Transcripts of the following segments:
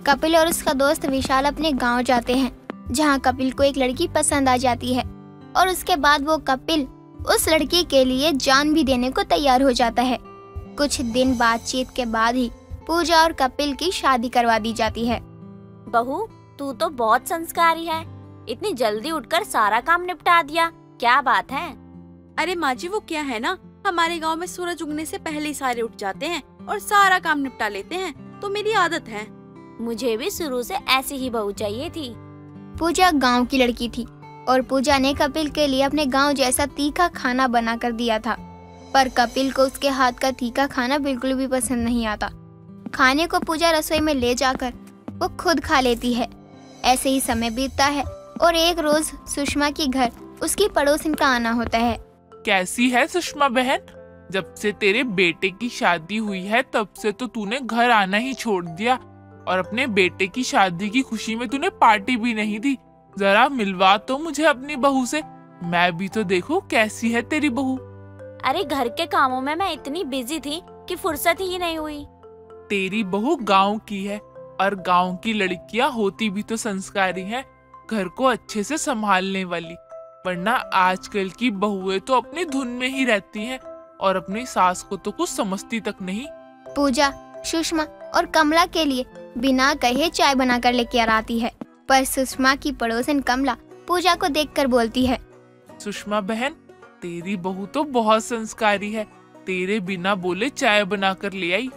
कपिल और उसका दोस्त विशाल अपने गांव जाते हैं, जहां कपिल को एक लड़की पसंद आ जाती है और उसके बाद वो कपिल उस लड़की के लिए जान भी देने को तैयार हो जाता है। कुछ दिन बातचीत के बाद ही पूजा और कपिल की शादी करवा दी जाती है। बहू, तू तो बहुत संस्कारी है, इतनी जल्दी उठकर सारा काम निपटा दिया, क्या बात है? अरे माँ जी, वो क्या है ना, हमारे गांव में सूरज उगने से पहले ही सारे उठ जाते हैं और सारा काम निपटा लेते हैं, तो मेरी आदत है। मुझे भी शुरू से ऐसी ही बहू चाहिए थी। पूजा गांव की लड़की थी और पूजा ने कपिल के लिए अपने गांव जैसा तीखा खाना बना कर दिया था, पर कपिल को उसके हाथ का तीखा खाना बिल्कुल भी पसंद नहीं आता। खाने को पूजा रसोई में ले जाकर वो खुद खा लेती है। ऐसे ही समय बीतता है और एक रोज सुषमा के घर उसकी पड़ोसन का आना होता है। कैसी है सुषमा बहन? जब से तेरे बेटे की शादी हुई है तब से तो तूने घर आना ही छोड़ दिया और अपने बेटे की शादी की खुशी में तूने पार्टी भी नहीं दी। जरा मिलवा तो मुझे अपनी बहू से, मैं भी तो देखूं कैसी है तेरी बहू। अरे घर के कामों में मैं इतनी बिजी थी कि फुर्सत ही नहीं हुई। तेरी बहू गांव की है और गांव की लड़कियां होती भी तो संस्कारी हैं, घर को अच्छे से संभालने वाली, वरना आजकल की बहुएं तो अपनी धुन में ही रहती हैं और अपनी सास को तो कुछ समझती तक नहीं। पूजा सुषमा और कमला के लिए बिना कहे चाय बनाकर लेकर आती है, पर सुषमा की पड़ोसन कमला पूजा को देखकर बोलती है, सुषमा बहन, तेरी बहू तो बहुत संस्कारी है, तेरे बिना बोले चाय बनाकर ले आई।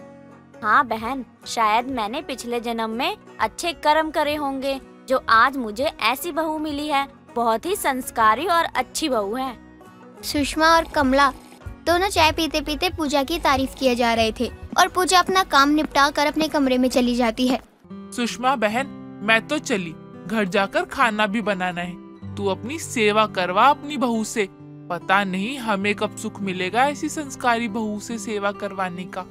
हाँ बहन, शायद मैंने पिछले जन्म में अच्छे कर्म करे होंगे जो आज मुझे ऐसी बहू मिली है। बहुत ही संस्कारी और अच्छी बहू है। सुषमा और कमला दोनों चाय पीते पीते पूजा की तारीफ किए जा रहे थे और पूजा अपना काम निपटा कर अपने कमरे में चली जाती है। सुषमा बहन, मैं तो चली, घर जाकर खाना भी बनाना है। तू अपनी सेवा करवा अपनी बहू से, पता नहीं हमें कब सुख मिलेगा ऐसी संस्कारी बहू से सेवा करवाने का।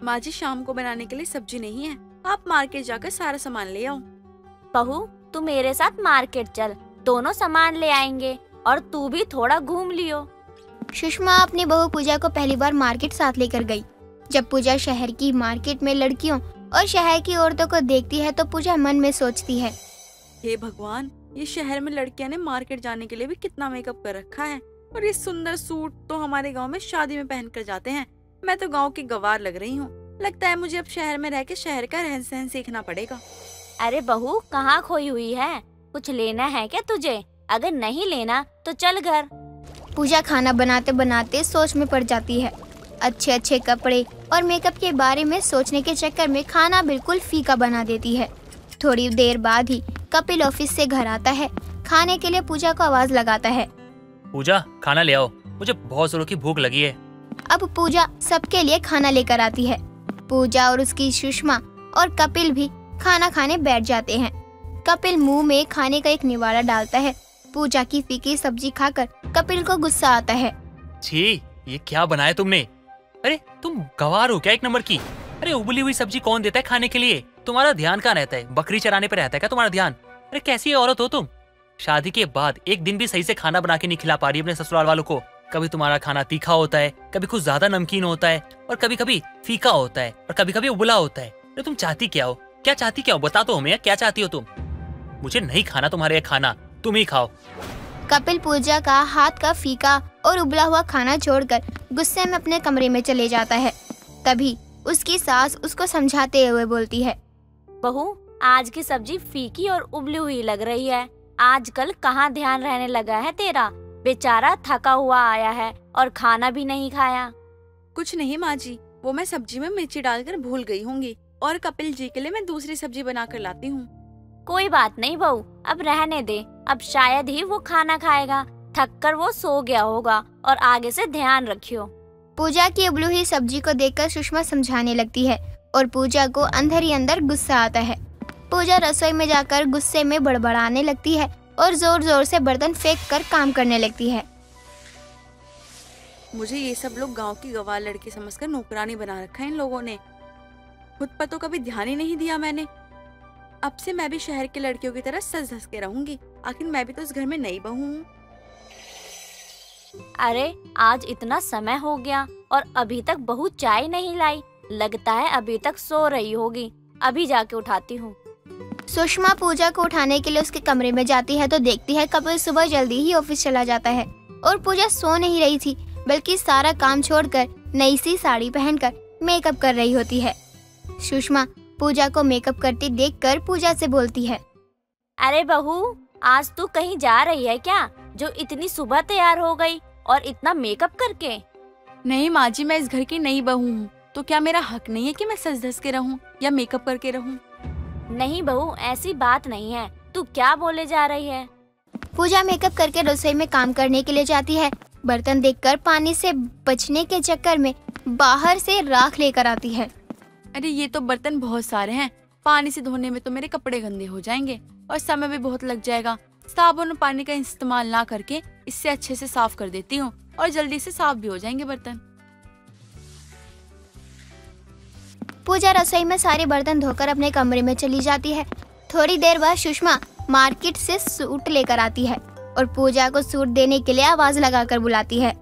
माँ जी, शाम को बनाने के लिए सब्जी नहीं है, आप मार्केट जाकर सारा सामान ले आओ। बहू, तू मेरे साथ मार्केट चल, दोनों सामान ले आएंगे और तू भी थोड़ा घूम लियो। सुषमा अपनी बहू पूजा को पहली बार मार्केट साथ लेकर गई। जब पूजा शहर की मार्केट में लड़कियों और शहर की औरतों को देखती है तो पूजा मन में सोचती है, हे भगवान, ये शहर में लड़कियां ने मार्केट जाने के लिए भी कितना मेकअप कर रखा है, और ये सुंदर सूट तो हमारे गांव में शादी में पहन कर जाते हैं। मैं तो गांव की गवार लग रही हूँ। लगता है मुझे अब शहर में रह के शहर का रहन सहन सीखना पड़ेगा। अरे बहू, कहाँ खोई हुई है? कुछ लेना है क्या तुझे? अगर नहीं लेना तो चल घर। पूजा खाना बनाते बनाते सोच में पड़ जाती है। अच्छे अच्छे कपड़े और मेकअप के बारे में सोचने के चक्कर में खाना बिल्कुल फीका बना देती है। थोड़ी देर बाद ही कपिल ऑफिस से घर आता है। खाने के लिए पूजा को आवाज लगाता है, पूजा, खाना ले आओ, मुझे बहुत जोरों की भूख लगी है। अब पूजा सबके लिए खाना लेकर आती है। पूजा और उसकी सुषमा और कपिल भी खाना खाने बैठ जाते हैं। कपिल मुंह में खाने का एक निवाला डालता है। पूजा की फीकी सब्जी खाकर कपिल को गुस्सा आता है। छी, ये क्या बनाया तुमने? अरे तुम गवार हो क्या एक नंबर की? अरे उबली हुई सब्जी कौन देता है खाने के लिए? तुम्हारा ध्यान कहाँ रहता है? बकरी चराने पे रहता है क्या तुम्हारा ध्यान? अरे कैसी औरत हो तुम? शादी के बाद एक दिन भी सही से खाना बना के नहीं खिला पा रही अपने ससुराल वालों को। कभी तुम्हारा खाना तीखा होता है, कभी कुछ ज्यादा नमकीन होता है, और कभी कभी फीका होता है, और कभी कभी उबला होता है। अरे तुम चाहती क्या हो? क्या चाहती क्या हो? बता तो हमें, क्या चाहती हो तुम? मुझे नहीं खाना तुम्हारे ये खाना, तुम ही खाओ। कपिल पूजा का हाथ का फीका और उबला हुआ खाना छोड़कर गुस्से में अपने कमरे में चले जाता है। तभी उसकी सास उसको समझाते हुए बोलती है, बहू, आज की सब्जी फीकी और उबली हुई लग रही है। आजकल कहाँ ध्यान रहने लगा है तेरा? बेचारा थका हुआ आया है और खाना भी नहीं खाया। कुछ नहीं माँ जी, वो मैं सब्जी में मिर्ची डालकर भूल गई होंगी, और कपिल जी के लिए मैं दूसरी सब्जी बना कर लाती हूँ। कोई बात नहीं बहू, अब रहने दे। अब शायद ही वो खाना खाएगा, थक कर वो सो गया होगा, और आगे से ध्यान रखियो। पूजा की उबली हुई सब्जी को देखकर सुषमा समझाने लगती है और पूजा को अंदर ही अंदर गुस्सा आता है। पूजा रसोई में जाकर गुस्से में बड़बड़ाने लगती है और जोर जोर से बर्तन फेंक कर काम करने लगती है। मुझे ये सब लोग गांव की गवार लड़की समझकर नौकरानी बना रखा है इन लोगों ने। खुद पर तो कभी ध्यान ही नहीं दिया मैंने। अब से मैं भी शहर की लड़कियों की तरह सज धस के रहूंगी। आखिर मैं भी तो इस घर में नई बहू हूँ। अरे आज इतना समय हो गया और अभी तक बहू चाय नहीं लाई। लगता है अभी तक सो रही होगी, अभी जाके उठाती हूँ। सुषमा पूजा को उठाने के लिए उसके कमरे में जाती है तो देखती है कपिल सुबह जल्दी ही ऑफिस चला जाता है और पूजा सो नहीं रही थी, बल्कि सारा काम छोड़कर नई सी साड़ी पहनकर मेकअप कर रही होती है। सुषमा पूजा को मेकअप करती देखकर पूजा से बोलती है, अरे बहू, आज तू कहीं जा रही है क्या, जो इतनी सुबह तैयार हो गई और इतना मेकअप करके? नहीं माँ जी, मैं इस घर की नई बहू हूँ, तो क्या मेरा हक नहीं है कि मैं सज धज के रहूँ या मेकअप करके रहूँ? नहीं बहू, ऐसी बात नहीं है, तू क्या बोले जा रही है? पूजा मेकअप करके रसोई में काम करने के लिए जाती है। बर्तन देखकर पानी से बचने के चक्कर में बाहर से राख लेकर आती है। अरे ये तो बर्तन बहुत सारे हैं, पानी से धोने में तो मेरे कपड़े गंदे हो जाएंगे और समय भी बहुत लग जाएगा। साबुन और पानी का इस्तेमाल ना करके इससे अच्छे से साफ कर देती हूँ और जल्दी से साफ भी हो जाएंगे बर्तन। पूजा रसोई में सारे बर्तन धोकर अपने कमरे में चली जाती है। थोड़ी देर बाद सुषमा मार्केट से सूट लेकर आती है और पूजा को सूट देने के लिए आवाज लगाकर बुलाती है।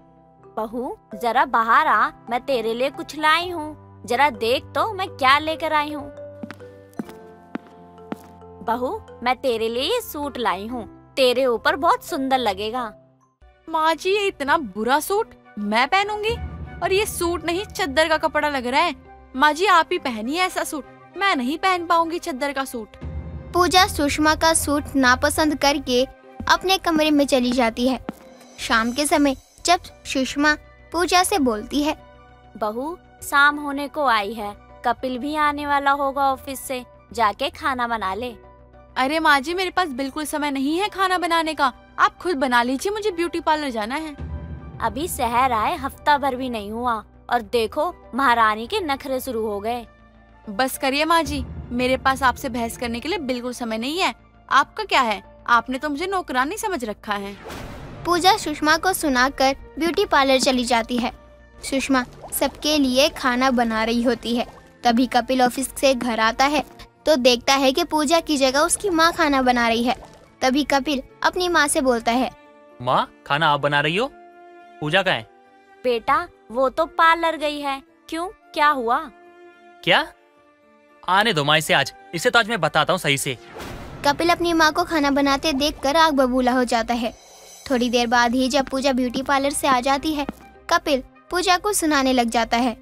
बहू, जरा बाहर आ, मैं तेरे लिए कुछ लाई हूँ, जरा देख तो मैं क्या लेकर आई हूँ। बहू, मैं तेरे लिए ये सूट लाई हूँ, तेरे ऊपर बहुत सुंदर लगेगा। माँ जी, ये इतना बुरा सूट मैं पहनूंगी? और ये सूट नहीं, चद्दर का कपड़ा लग रहा है। माँ जी, आप ही पहनिए ऐसा सूट, मैं नहीं पहन पाऊंगी चद्दर का सूट। पूजा सुषमा का सूट नापसंद करके अपने कमरे में चली जाती है। शाम के समय जब सुषमा पूजा से बोलती है, बहू, शाम होने को आई है, कपिल भी आने वाला होगा ऑफिस से, जाके खाना बना ले। अरे माँ जी, मेरे पास बिल्कुल समय नहीं है खाना बनाने का, आप खुद बना लीजिए, मुझे ब्यूटी पार्लर जाना है। अभी शहर आए हफ्ता भर भी नहीं हुआ और देखो महारानी के नखरे शुरू हो गए। बस करिए माँ जी, मेरे पास आपसे बहस करने के लिए बिल्कुल समय नहीं है। आपका क्या है, आपने तो मुझे नौकरानी समझ रखा है। पूजा सुषमा को सुनाकर ब्यूटी पार्लर चली जाती है। सुषमा सबके लिए खाना बना रही होती है। तभी कपिल ऑफिस से घर आता है तो देखता है कि पूजा की जगह उसकी माँ खाना बना रही है। तभी कपिल अपनी माँ से बोलता है, माँ, खाना आप बना रही हो? पूजा कहाँ है? बेटा, वो तो पार्लर गई है। क्यों, क्या हुआ? क्या? आने दो माँ इसे, आज इसे तो आज मैं बताता हूँ सही से। कपिल अपनी माँ को खाना बनाते देखकर आग बबूला हो जाता है। थोड़ी देर बाद ही जब पूजा ब्यूटी पार्लर से आ जाती है, कपिल पूजा को सुनाने लग जाता है।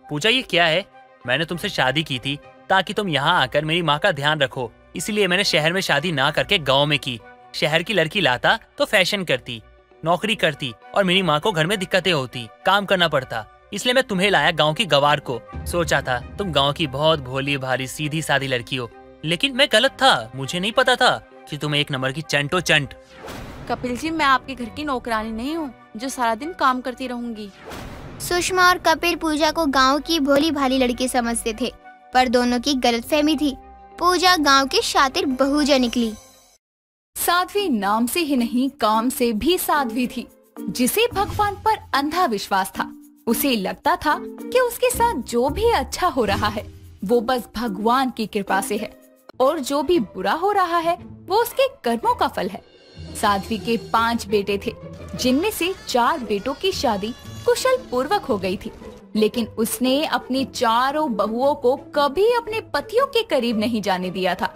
पूजा, ये क्या है? मैंने तुमसे शादी की थी ताकि तुम यहाँ आकर मेरी माँ का ध्यान रखो, इसलिए मैंने शहर में शादी ना करके गाँव में की। शहर की लड़की लाता तो फैशन करती, नौकरी करती और मेरी माँ को घर में दिक्कतें होती, काम करना पड़ता, इसलिए मैं तुम्हें लाया गांव की गवार को। सोचा था तुम गांव की बहुत भोली भाली सीधी सादी लड़की हो, लेकिन मैं गलत था। मुझे नहीं पता था कि तुम एक नंबर की चंटो चंट। कपिल जी, मैं आपके घर की नौकरानी नहीं हूँ जो सारा दिन काम करती रहूंगी। सुषमा और कपिल पूजा को गांव की भोली भाली लड़की समझते थे, पर दोनों की गलतफहमी थी। पूजा गांव की शातिर बहूजा निकली। साध्वी नाम से ही नहीं, काम से भी साध्वी थी, जिसे भगवान पर अंधा विश्वास था। उसे लगता था कि उसके साथ जो भी अच्छा हो रहा है वो बस भगवान की कृपा से है और जो भी बुरा हो रहा है वो उसके कर्मों का फल है। साध्वी के 5 बेटे थे, जिनमें से 4 बेटों की शादी कुशल पूर्वक हो गई थी, लेकिन उसने अपनी चारों बहुओं को कभी अपने पतियों के करीब नहीं जाने दिया था।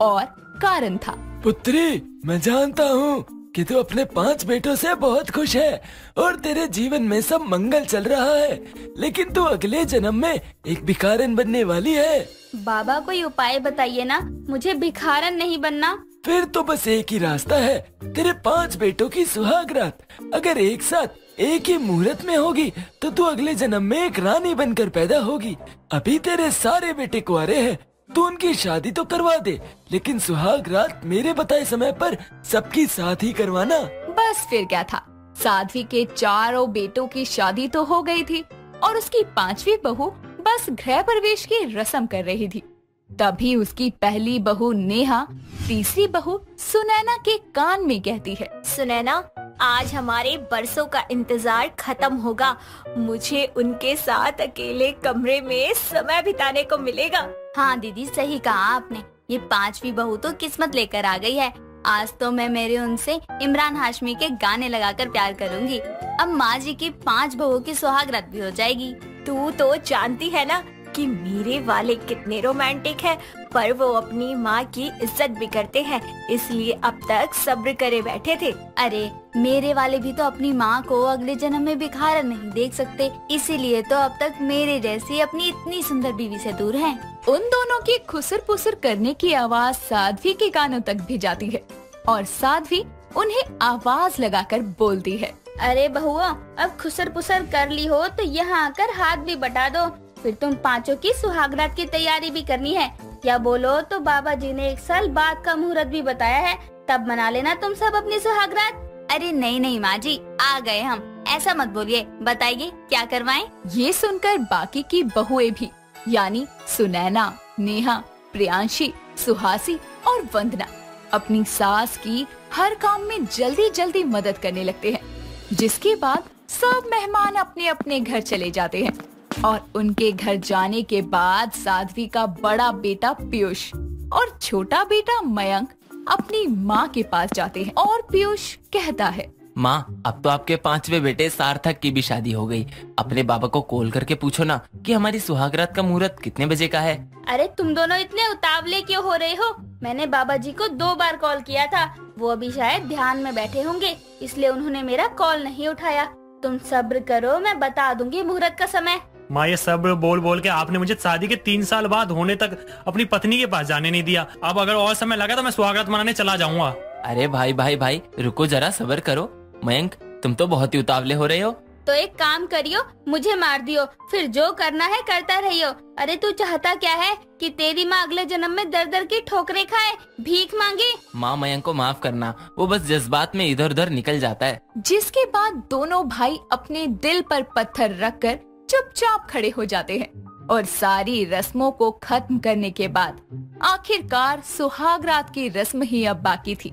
और कारण था, पुत्री, मैं जानता हूँ कि तू अपने 5 बेटों से बहुत खुश है और तेरे जीवन में सब मंगल चल रहा है, लेकिन तू अगले जन्म में एक भिखारन बनने वाली है। बाबा, कोई उपाय बताइए ना, मुझे भिखारन नहीं बनना। फिर तो बस एक ही रास्ता है, तेरे 5 बेटों की सुहाग रात अगर एक साथ एक ही मुहूर्त में होगी तो तू अगले जन्म में एक रानी बनकर पैदा होगी। अभी तेरे सारे बेटे कुंवारे हैं, तू उनकी शादी तो करवा दे, लेकिन सुहाग रात मेरे बताए समय पर सबकी साथ ही करवाना। बस फिर क्या था, साध्वी के चारों बेटों की शादी तो हो गई थी और उसकी 5वीं बहू बस गृह प्रवेश की रस्म कर रही थी। तभी उसकी पहली बहू नेहा तीसरी बहू सुनैना के कान में कहती है, सुनैना, आज हमारे बरसों का इंतजार खत्म होगा। मुझे उनके साथ अकेले कमरे में समय बिताने को मिलेगा। हाँ दीदी, सही कहा आपने, ये 5वीं बहू तो किस्मत लेकर आ गई है। आज तो मैं मेरे उनसे इमरान हाशमी के गाने लगाकर प्यार करूंगी। अब माँ जी की 5 बहुओं की सुहागरात भी हो जाएगी। तू तो जानती है ना, कि मेरे वाले कितने रोमांटिक है, पर वो अपनी माँ की इज्जत भी करते हैं, इसलिए अब तक सब्र करे बैठे थे। अरे मेरे वाले भी तो अपनी माँ को अगले जन्म में भिखारन नहीं देख सकते, इसीलिए तो अब तक मेरे जैसी अपनी इतनी सुंदर बीवी से दूर हैं। उन दोनों की खुसर पुसर करने की आवाज साध्वी के कानों तक भी जाती है और साध्वी उन्हें आवाज लगाकर बोलती है, अरे बहुआ, अब खुसर पुसर कर ली हो तो यहाँ आकर हाथ भी बटा दो, फिर तुम पांचों की सुहागरात की तैयारी भी करनी है। या बोलो तो बाबा जी ने 1 साल बाद का मुहूर्त भी बताया है, तब मना लेना तुम सब अपनी सुहागरात। अरे नहीं नहीं माँ जी, आ गए हम, ऐसा मत बोलिए, बताइए क्या करवाएं? ये सुनकर बाकी की बहुएं भी यानी सुनैना, नेहा, प्रियांशी, सुहासी और वंदना अपनी सास की हर काम में जल्दी जल्दी मदद करने लगते हैं। जिसके बाद सब मेहमान अपने अपने घर चले जाते हैं और उनके घर जाने के बाद साध्वी का बड़ा बेटा पीयूष और छोटा बेटा मयंक अपनी माँ के पास जाते हैं और पीयूष कहता है, माँ, अब तो आपके 5वें बेटे सार्थक की भी शादी हो गई। अपने बाबा को कॉल करके पूछो ना कि हमारी सुहागरात का मुहूर्त कितने बजे का है। अरे तुम दोनों इतने उतावले क्यों हो रहे हो? मैंने बाबा जी को 2 बार कॉल किया था, वो अभी शायद ध्यान में बैठे होंगे, इसलिए उन्होंने मेरा कॉल नहीं उठाया। तुम सब्र करो, मैं बता दूंगी मुहूर्त का समय। माँ, ये सब्र बोल बोल के आपने मुझे शादी के 3 साल बाद होने तक अपनी पत्नी के पास जाने नहीं दिया। अब अगर और समय लगा तो मैं सुहागरात मनाने चला जाऊंगा। अरे भाई भाई भाई, रुको जरा, सब्र करो। मयंक, तुम तो बहुत ही उतावले हो रहे हो। तो एक काम करियो, मुझे मार दियो, फिर जो करना है करता रहियो। अरे तू चाहता क्या है कि तेरी माँ अगले जन्म में दर दर की ठोकरें खाए, भीख मांगे? माँ, मयंक को माफ करना, वो बस जज्बात में इधर उधर निकल जाता है। जिसके बाद दोनों भाई अपने दिल पर पत्थर रखकर चुपचाप खड़े हो जाते हैं और सारी रस्मों को खत्म करने के बाद आखिरकार सुहागरात की रस्म ही अब बाकी थी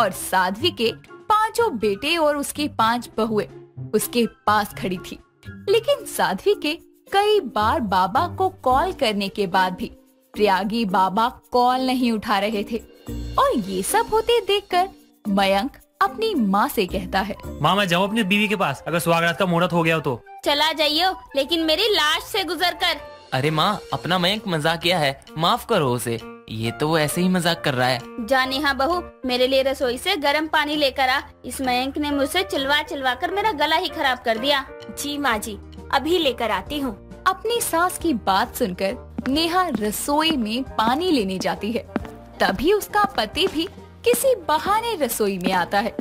और साध्वी के 5 बेटे और उसकी 5 बहुएं उसके पास खड़ी थी। लेकिन साध्वी के कई बार बाबा को कॉल करने के बाद भी प्रयागी बाबा कॉल नहीं उठा रहे थे और ये सब होते देखकर मयंक अपनी माँ से कहता है, माँ, मैं जाऊँ अपनी बीवी के पास अगर सुहागरात का मुहूर्त हो गया हो तो? चला जाइयो, लेकिन मेरी लाश से गुजर कर। अरे माँ, अपना मयंक मजाक किया है, माफ करो उसे, ये तो वो ऐसे ही मजाक कर रहा है। जाने हाँ बहू, मेरे लिए रसोई से गर्म पानी लेकर आ, इस मयंक ने मुझसे चिल्वा चिल्वा कर मेरा गला ही खराब कर दिया। जी माँ जी, अभी लेकर आती हूँ। अपनी सास की बात सुनकर नेहा रसोई में पानी लेने जाती है। तभी उसका पति भी किसी बहाने रसोई में आता है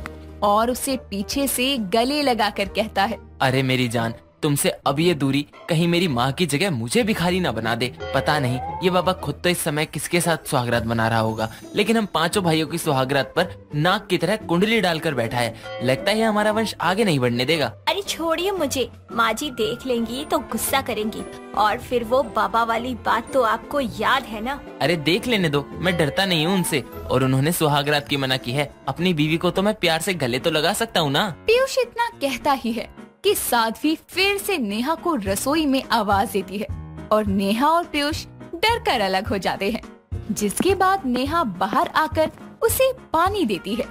और उसे पीछे से गले लगाकर कहता है, अरे मेरी जान, तुमसे अब ये दूरी कहीं मेरी माँ की जगह मुझे भिखारी ना बना दे। पता नहीं ये बाबा खुद तो इस समय किसके साथ सुहागरात मना रहा होगा, लेकिन हम 5 भाइयों की सुहागरात पर नाक की तरह कुंडली डालकर बैठा है। लगता है हमारा वंश आगे नहीं बढ़ने देगा। अरे छोड़िए मुझे, माँ जी देख लेंगी तो गुस्सा करेंगी और फिर वो बाबा वाली बात तो आपको याद है ना। अरे देख लेने दो, मैं डरता नहीं हूँ उनसे, और उन्होंने सुहागरात की मना की है, अपनी बीवी को तो मैं प्यार से गले तो लगा सकता हूँ ना। पीयूष इतना कहता ही है कि साध्वी फिर से नेहा को रसोई में आवाज देती है और नेहा और पीयूष डर कर अलग हो जाते हैं। जिसके बाद नेहा बाहर आकर उसे पानी देती है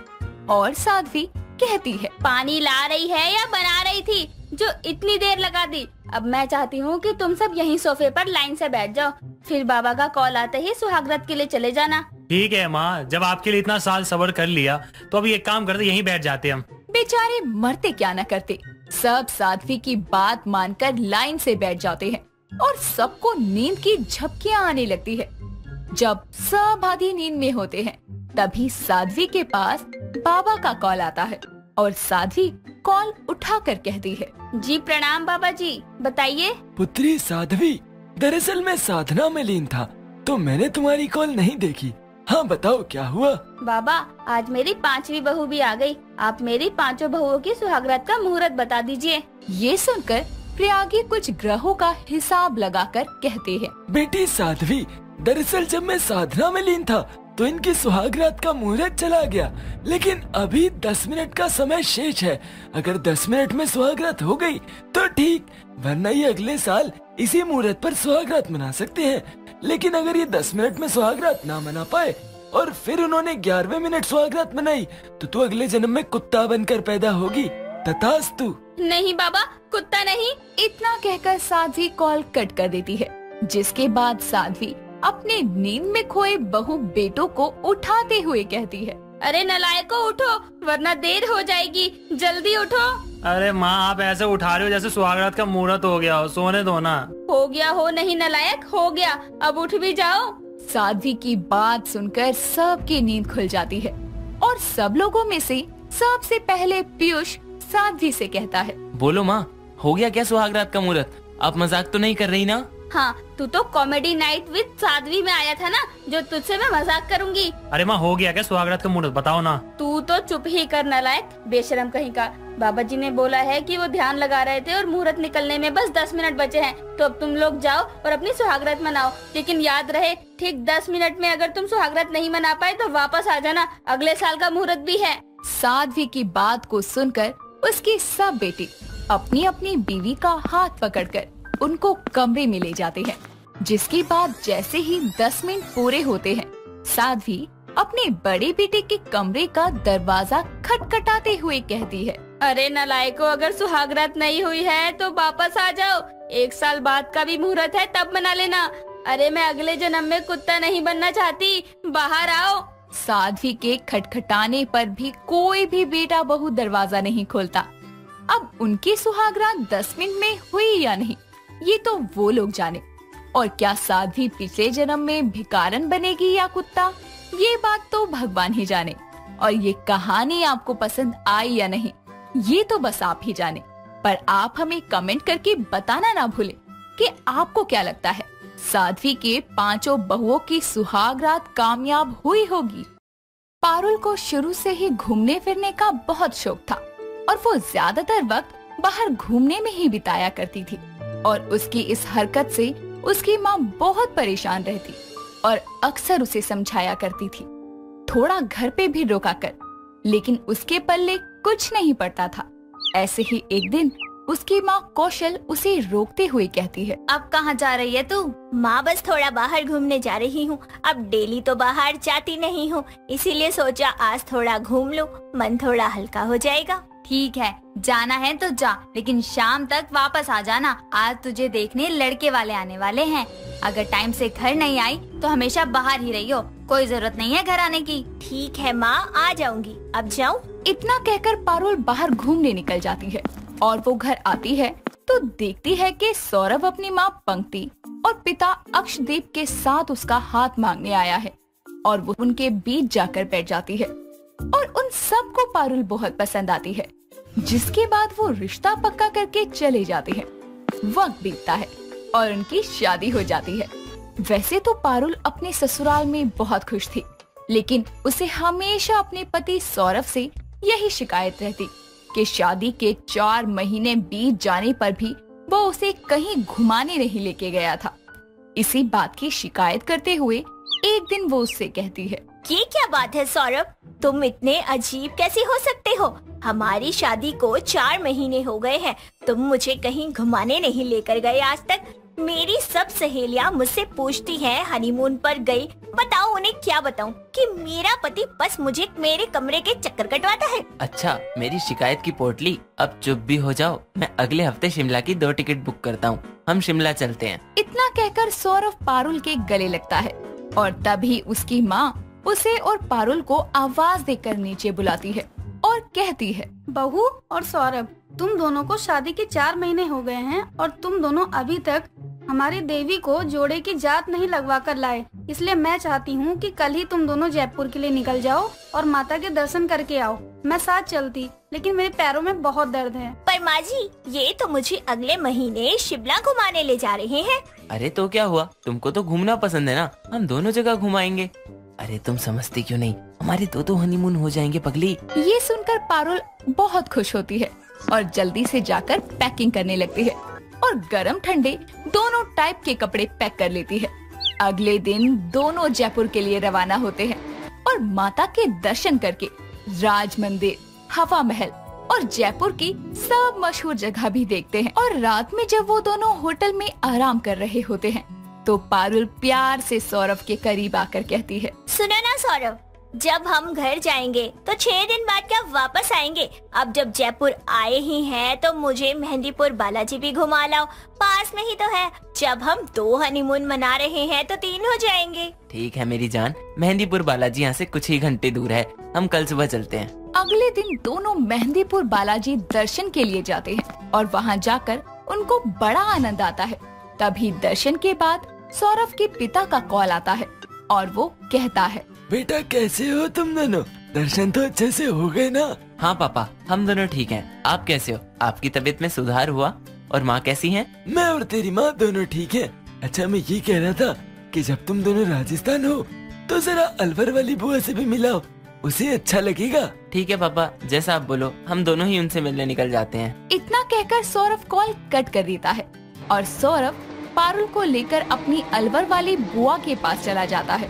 और साध्वी कहती है, पानी ला रही है या बना रही थी जो इतनी देर लगा दी? अब मैं चाहती हूँ कि तुम सब यहीं सोफे पर लाइन से बैठ जाओ, फिर बाबा का कॉल आते ही सुहागरात के लिए चले जाना। ठीक है माँ, जब आपके लिए इतना साल सब्र कर लिया तो अभी एक काम करते, यहीं बैठ जाते हम। बेचारे मरते क्या न करते, सब साध्वी की बात मानकर लाइन से बैठ जाते हैं और सबको नींद की झपकियां आने लगती है। जब सब आधी नींद में होते हैं तभी साध्वी के पास बाबा का कॉल आता है और साध्वी कॉल उठाकर कहती है, जी प्रणाम बाबा जी, बताइए। पुत्री साध्वी, दरअसल मैं साधना में लीन था तो मैंने तुम्हारी कॉल नहीं देखी। हाँ बताओ क्या हुआ? बाबा, आज मेरी 5वीं बहू भी आ गई, आप मेरी 5 बहुओं की सुहागरात का मुहूर्त बता दीजिए। ये सुनकर प्रयागी कुछ ग्रहों का हिसाब लगाकर कहते हैं, बेटी साध्वी, दरअसल जब मैं साधना में लीन था तो इनकी सुहागरात का मुहूर्त चला गया, लेकिन अभी 10 मिनट का समय शेष है। अगर 10 मिनट में सुहागरात हो गई तो ठीक, वरना ये अगले साल इसी मुहूर्त पर सुहागरात मना सकते हैं। लेकिन अगर ये 10 मिनट में सुहागरात ना मना पाए और फिर उन्होंने 11वें मिनट सुहागरात मनाई तो तू अगले जन्म में कुत्ता बनकर पैदा होगी। तथास्तु। नहीं बाबा, कुत्ता नहीं। इतना कहकर साध्वी कॉल कट कर देती है जिसके बाद साध्वी अपने नींद में खोए बहू बेटों को उठाते हुए कहती है, अरे नलायको उठो, वरना देर हो जाएगी, जल्दी उठो। अरे माँ, आप ऐसे उठा रहे हो जैसे सुहागरात का मुहूर्त हो गया हो, सोने दो ना। हो गया हो नहीं नलायक, हो गया, अब उठ भी जाओ। साध्वी की बात सुनकर सबकी नींद खुल जाती है और सब लोगों में से सबसे पहले पीयूष साध्वी से कहता है, बोलो माँ, हो गया क्या सुहागरात का मुहूर्त? आप मजाक तो नहीं कर रही ना? हाँ, तू तो कॉमेडी नाइट विद साध्वी में आया था ना, जो तुझसे मैं मजाक करूंगी। अरे माँ, हो गया क्या सुहागरात का मुहूर्त? बताओ ना। तू तो चुप ही कर नलायक, बेशरम कहीं का। बाबा जी ने बोला है कि वो ध्यान लगा रहे थे और मुहूर्त निकलने में बस 10 मिनट बचे हैं, तो अब तुम लोग जाओ और अपनी सुहागरात मनाओ। लेकिन याद रहे, ठीक 10 मिनट में अगर तुम सुहागरात नहीं मना पाए तो वापस आ जाना, अगले साल का मुहूर्त भी है। साध्वी की बात को सुनकर उसकी सब बेटे अपनी अपनी बीवी का हाथ पकड़कर उनको कमरे में ले जाते हैं। जिसके बाद जैसे ही 10 मिनट पूरे होते हैं, साध्वी अपने बड़े बेटे के कमरे का दरवाजा खटखटाते हुए कहती है, अरे नलायको, अगर सुहागरात नहीं हुई है तो वापस आ जाओ, 1 साल बाद का भी मुहूर्त है, तब मना लेना। अरे मैं अगले जन्म में कुत्ता नहीं बनना चाहती, बाहर आओ। साध्वी के खटखटाने पर भी कोई भी बेटा बहू दरवाजा नहीं खोलता। अब उनकी सुहागरात 10 मिनट में हुई या नहीं, ये तो वो लोग जाने। और क्या साध्वी पिछले जन्म में भिखारन बनेगी या कुत्ता, ये बात तो भगवान ही जाने। और ये कहानी आपको पसंद आई या नहीं, ये तो बस आप ही जाने। पर आप हमें कमेंट करके बताना ना भूलें कि आपको क्या लगता है, साध्वी के 5 बहुओं की सुहागरात कामयाब हुई होगी? पारुल को शुरू से ही घूमने फिरने का बहुत शौक था और वो ज्यादातर वक्त बाहर घूमने में ही बिताया करती थी। और उसकी इस हरकत से उसकी माँ बहुत परेशान रहती और अक्सर उसे समझाया करती थी, थोड़ा घर पे भी रोका कर, लेकिन उसके पल्ले कुछ नहीं पड़ता था। ऐसे ही एक दिन उसकी माँ कौशल उसे रोकते हुए कहती है, अब कहाँ जा रही है तू? माँ, बस थोड़ा बाहर घूमने जा रही हूँ। अब डेली तो बाहर जाती नहीं हूँ, इसीलिए सोचा आज थोड़ा घूम लूँ, मन थोड़ा हल्का हो जाएगा। ठीक है, जाना है तो जा, लेकिन शाम तक वापस आ जाना। आज तुझे देखने लड़के वाले आने वाले हैं। अगर टाइम से घर नहीं आई तो हमेशा बाहर ही रहियो, कोई जरूरत नहीं है घर आने की। ठीक है माँ, आ जाऊंगी। अब जाऊँ? इतना कहकर पारुल बाहर घूमने निकल जाती है और वो घर आती है तो देखती है कि सौरभ अपनी माँ पंक्ति और पिता अक्षदीप के साथ उसका हाथ मांगने आया है और वो उनके बीच जाकर बैठ जाती है और उन सबको पारुल बहुत पसंद आती है। जिसके बाद वो रिश्ता पक्का करके चले जाते हैं। वक्त बीतता है और उनकी शादी हो जाती है। वैसे तो पारुल अपने ससुराल में बहुत खुश थी, लेकिन उसे हमेशा अपने पति सौरभ से यही शिकायत रहती कि शादी के 4 महीने बीत जाने पर भी वो उसे कहीं घुमाने नहीं लेके गया था। इसी बात की शिकायत करते हुए एक दिन वो उससे कहती है, ये क्या बात है सौरभ, तुम इतने अजीब कैसे हो सकते हो? हमारी शादी को 4 महीने हो गए हैं, तुम मुझे कहीं घुमाने नहीं लेकर गए आज तक। मेरी सब सहेलियां मुझसे पूछती हैं हनीमून पर गई, बताओ उन्हें क्या बताऊं कि मेरा पति बस मुझे मेरे कमरे के चक्कर कटवाता है। अच्छा, मेरी शिकायत की पोटली, अब चुप भी हो जाओ। मैं अगले हफ्ते शिमला की 2 टिकट बुक करता हूँ, हम शिमला चलते हैं। इतना कहकर सौरभ पारुल के गले लगता है और तभी उसकी माँ उसे और पारुल को आवाज देकर नीचे बुलाती है और कहती है, बहू और सौरभ, तुम दोनों को शादी के 4 महीने हो गए हैं और तुम दोनों अभी तक हमारी देवी को जोड़े की जात नहीं लगवा कर लाए। इसलिए मैं चाहती हूँ कि कल ही तुम दोनों जयपुर के लिए निकल जाओ और माता के दर्शन करके आओ। मैं साथ चलती, लेकिन मेरे पैरों में बहुत दर्द है। पर माँ जी, ये तो मुझे अगले महीने शिमला घुमाने ले जा रहे हैं। अरे तो क्या हुआ, तुमको तो घूमना पसंद है ना, हम दोनों जगह घुमाएंगे। अरे तुम समझती क्यों नहीं, हमारे 2 हनीमून हो जाएंगे पगली। ये सुनकर पारुल बहुत खुश होती है और जल्दी से जाकर पैकिंग करने लगती है और गरम ठंडे दोनों टाइप के कपड़े पैक कर लेती है। अगले दिन दोनों जयपुर के लिए रवाना होते हैं और माता के दर्शन करके राज मंदिर, हवा महल और जयपुर की सब मशहूर जगह भी देखते हैं। और रात में जब वो दोनों होटल में आराम कर रहे होते हैं तो पारुल प्यार से सौरभ के करीब आकर कहती है, सुनो ना सौरभ, जब हम घर जाएंगे तो 6 दिन बाद क्या वापस आएंगे? अब जब जयपुर आए ही हैं तो मुझे मेहंदीपुर बालाजी भी घुमा लाओ, पास में ही तो है। जब हम 2 हनीमून मना रहे हैं तो 3 हो जाएंगे। ठीक है मेरी जान, मेहंदीपुर बालाजी यहाँ से कुछ ही घंटे दूर है, हम कल सुबह चलते हैं। अगले दिन दोनों मेहंदीपुर बालाजी दर्शन के लिए जाते हैं और वहाँ जाकर उनको बड़ा आनंद आता है। तभी दर्शन के बाद सौरभ के पिता का कॉल आता है और वो कहता है, बेटा कैसे हो तुम दोनों? दर्शन तो अच्छे से हो गए ना? हाँ पापा, हम दोनों ठीक हैं। आप कैसे हो? आपकी तबीयत में सुधार हुआ? और माँ कैसी है? मैं और तेरी माँ दोनों ठीक है। अच्छा मैं ये कह रहा था कि जब तुम दोनों राजस्थान हो तो जरा अलवर वाली बुआ से भी मिलाओ, उसे अच्छा लगेगा। ठीक है पापा, जैसा आप बोलो, हम दोनों ही उनसे मिलने निकल जाते हैं। इतना कहकर सौरभ कॉल कट कर देता है और सौरभ पारुल को लेकर अपनी अलवर वाली बुआ के पास चला जाता है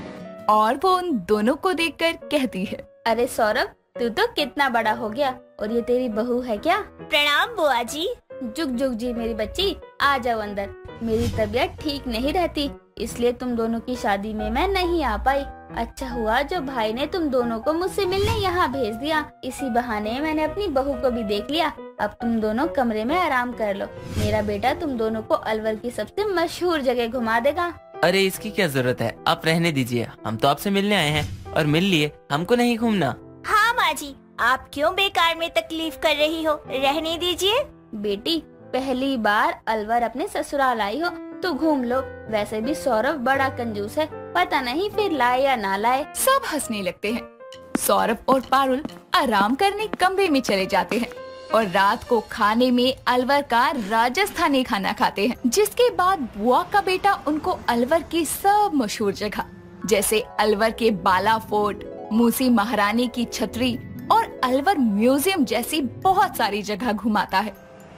और वो उन दोनों को देखकर कहती है, अरे सौरभ, तू तो कितना बड़ा हो गया और ये तेरी बहू है क्या? प्रणाम बुआ जी। जुग जुग जी मेरी बच्ची, आ जाओ अंदर। मेरी तबीयत ठीक नहीं रहती, इसलिए तुम दोनों की शादी में मैं नहीं आ पाई। अच्छा हुआ जो भाई ने तुम दोनों को मुझसे मिलने यहाँ भेज दिया। इसी बहाने मैंने अपनी बहू को भी देख लिया। अब तुम दोनों कमरे में आराम कर लो। मेरा बेटा तुम दोनों को अलवर की सबसे मशहूर जगह घुमा देगा। अरे इसकी क्या जरूरत है, आप रहने दीजिए। हम तो आपसे मिलने आए हैं और मिल लिए, हमको नहीं घूमना। हाँ माँ जी, आप क्यों बेकार में तकलीफ कर रही हो, रहने दीजिए। बेटी पहली बार अलवर अपने ससुराल आई हो तो घूम लो। वैसे भी सौरभ बड़ा कंजूस है, पता नहीं फिर लाए या ना लाए। सब हंसने लगते हैं। सौरभ और पारुल आराम करने कमरे में चले जाते हैं और रात को खाने में अलवर का राजस्थानी खाना खाते हैं। जिसके बाद बुआ का बेटा उनको अलवर की सब मशहूर जगह जैसे अलवर के बाला फोर्ट, मूसी महारानी की छतरी और अलवर म्यूजियम जैसी बहुत सारी जगह घुमाता है।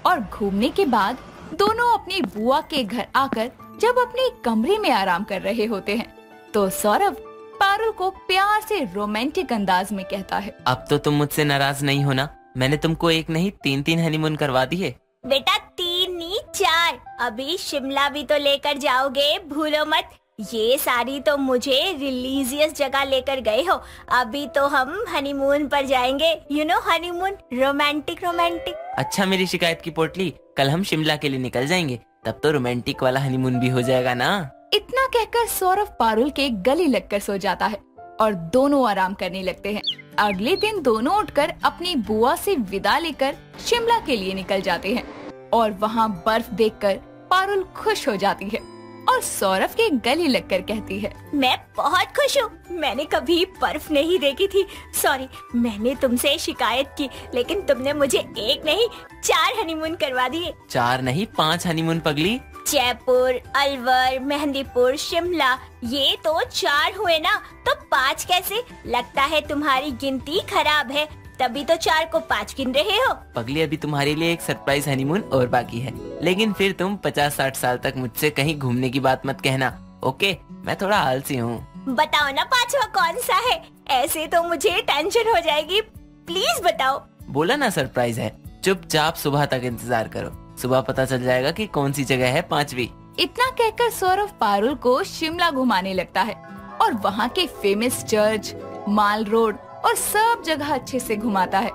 और घूमने के बाद दोनों अपनी बुआ के घर आकर जब अपने कमरे में आराम कर रहे होते हैं तो सौरभ पारुल को प्यार से रोमांटिक अंदाज में कहता है, अब तो तुम मुझसे नाराज नहीं हो ना? मैंने तुमको 1 नहीं 3 हनीमून करवा दिए। बेटा 3 नहीं 4, अभी शिमला भी तो लेकर जाओगे, भूलो मत। ये सारी तो मुझे रिलीजियस जगह लेकर गए हो, अभी तो हम हनीमून पर जाएंगे। You know honeymoon, romantic romantic. अच्छा मेरी शिकायत की पोटली, कल हम शिमला के लिए निकल जाएंगे, तब तो रोमांटिक वाला हनीमून भी हो जाएगा ना। इतना कहकर सौरभ पारुल के गले लगकर सो जाता है और दोनों आराम करने लगते हैं। अगले दिन दोनों उठकर अपनी बुआ से विदा लेकर शिमला के लिए निकल जाते हैं और वहाँ बर्फ देखकर पारुल खुश हो जाती है और सौरभ के गले लगकर कहती है, मैं बहुत खुश हूँ, मैंने कभी बर्फ नहीं देखी थी। सॉरी, मैंने तुमसे शिकायत की, लेकिन तुमने मुझे 1 नहीं 4 हनीमून करवा दिए। 4 नहीं 5 हनीमून पगली। जयपुर, अलवर, मेहंदीपुर, शिमला, ये तो 4 हुए ना, तो 5 कैसे? लगता है तुम्हारी गिनती खराब है, तभी तो 4 को 5 गिन रहे हो। पगली अभी तुम्हारे लिए एक सरप्राइज हनीमून और बाकी है, लेकिन फिर तुम 50-60 साल तक मुझसे कहीं घूमने की बात मत कहना, ओके? मैं थोड़ा आलसी हूँ। बताओ ना 5वां कौन सा है, ऐसे तो मुझे टेंशन हो जाएगी, प्लीज बताओ। बोला ना सरप्राइज है, चुपचाप सुबह तक इंतजार करो, सुबह पता चल जाएगा कि कौन सी जगह है 5वीं। इतना कहकर सौरभ पारुल को शिमला घुमाने लगता है और वहाँ के फेमस चर्च, माल रोड और सब जगह अच्छे से घुमाता है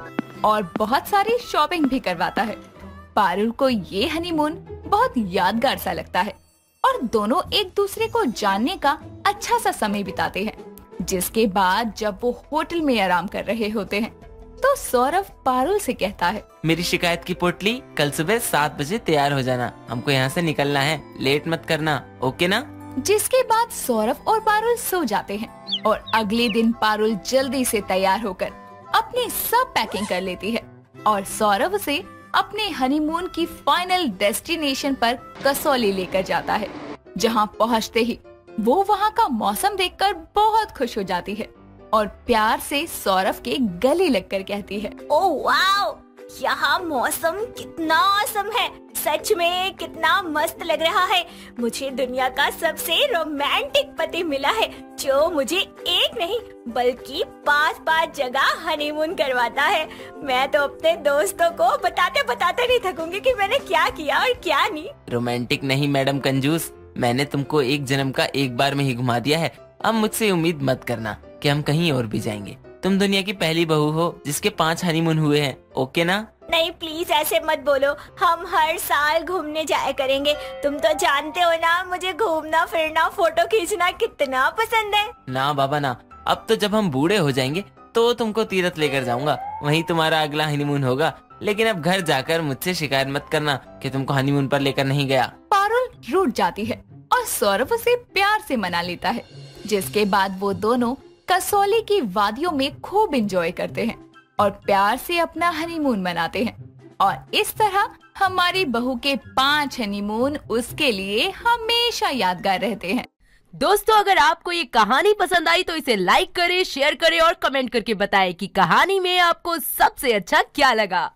और बहुत सारी शॉपिंग भी करवाता है। पारुल को ये हनीमून बहुत यादगार सा लगता है और दोनों एक दूसरे को जानने का अच्छा सा समय बिताते हैं। जिसके बाद जब वो होटल में आराम कर रहे होते हैं तो सौरभ पारुल से कहता है, मेरी शिकायत की पोटली, कल सुबह 7 बजे तैयार हो जाना, हमको यहाँ से निकलना है, लेट मत करना, ओके ना? जिसके बाद सौरभ और पारुल सो जाते हैं और अगले दिन पारुल जल्दी से तैयार होकर अपनी सब पैकिंग कर लेती है और सौरभ उसे अपने हनीमून की फाइनल डेस्टिनेशन पर कसौली लेकर जाता है। जहां पहुंचते ही वो वहां का मौसम देखकर बहुत खुश हो जाती है और प्यार से सौरभ के गले लगकर कहती है, ओह वाओ, यहाँ मौसम कितना औसम है, सच में कितना मस्त लग रहा है। मुझे दुनिया का सबसे रोमांटिक पति मिला है जो मुझे 1 नहीं बल्कि 5 जगह हनीमून करवाता है। मैं तो अपने दोस्तों को बताते बताते नहीं थकूंगी कि मैंने क्या किया और क्या नहीं। रोमांटिक नहीं मैडम कंजूस, मैंने तुमको 1 जन्म का 1 बार में ही घुमा दिया है, अब मुझसे उम्मीद मत करना। कि हम कहीं और भी जाएंगे। तुम दुनिया की पहली बहू हो जिसके 5 हनीमून हुए हैं, ओके ना? नहीं प्लीज ऐसे मत बोलो, हम हर साल घूमने जाया करेंगे। तुम तो जानते हो ना मुझे घूमना फिरना फोटो खींचना कितना पसंद है। ना बाबा ना, अब तो जब हम बूढ़े हो जाएंगे तो तुमको तीरथ लेकर जाऊंगा, वहीं तुम्हारा अगला हनीमून होगा। लेकिन अब घर जाकर मुझसे शिकायत मत करना कि तुमको हनीमून पर लेकर नहीं गया। पारुल रूठ जाती है और सौरभ उसे प्यार से मना लेता है, जिसके बाद वो दोनों कसौली की वादियों में खूब एंजॉय करते हैं और प्यार से अपना हनीमून मनाते हैं। और इस तरह हमारी बहू के 5 हनीमून उसके लिए हमेशा यादगार रहते हैं। दोस्तों, अगर आपको ये कहानी पसंद आई तो इसे लाइक करें, शेयर करें और कमेंट करके बताएं कि कहानी में आपको सबसे अच्छा क्या लगा।